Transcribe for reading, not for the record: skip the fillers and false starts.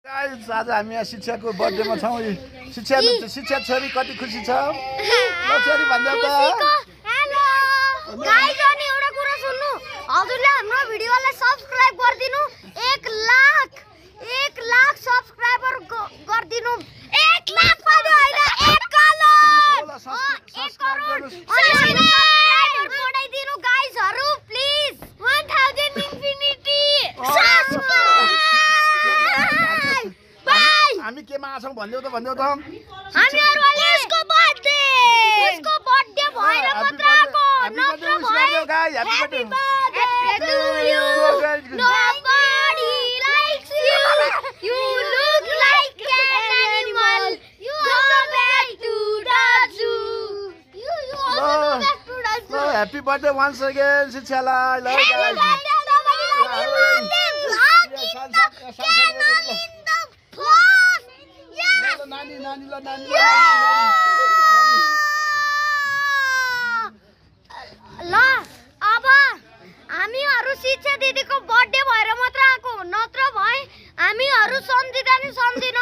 Guys आज हामी यहाँ शिक्षाको बर्थडेमा छौँ। शिक्षा छोरी कति खुसी छ? ल छोरी भन्दै त। हेलो गाइस, अनि एउटा कुरा सुन्नु, हजुरले हाम्रो भिडियोलाई सब्स्क्राइब गरिदिनु। 1 लाख सब्स्क्राइबर गरिदिनु। 1 लाख पनि हैन, 1 करोड। 1 करोड सब्स्क्राइबर बढाइदिनु गाइसहरु प्लिज। 1000 infinity subscribe. हामी केमा आछौँ भन्देऊ त हामीहरु अहिले उसको बर्थडे भएर मात्र आको, नत्र भए happy birthday to you. Nobody likes you. You look like an animal. You go back to the zoo. You also go back to the zoo. Happy birthday once again शिक्षालाई। ल ल अब हामीहरु शिक्षा दिदीको बर्थडे भएर मात्र आको, नत्र भए हामीहरु सम्झिँदा नि सम्झिन।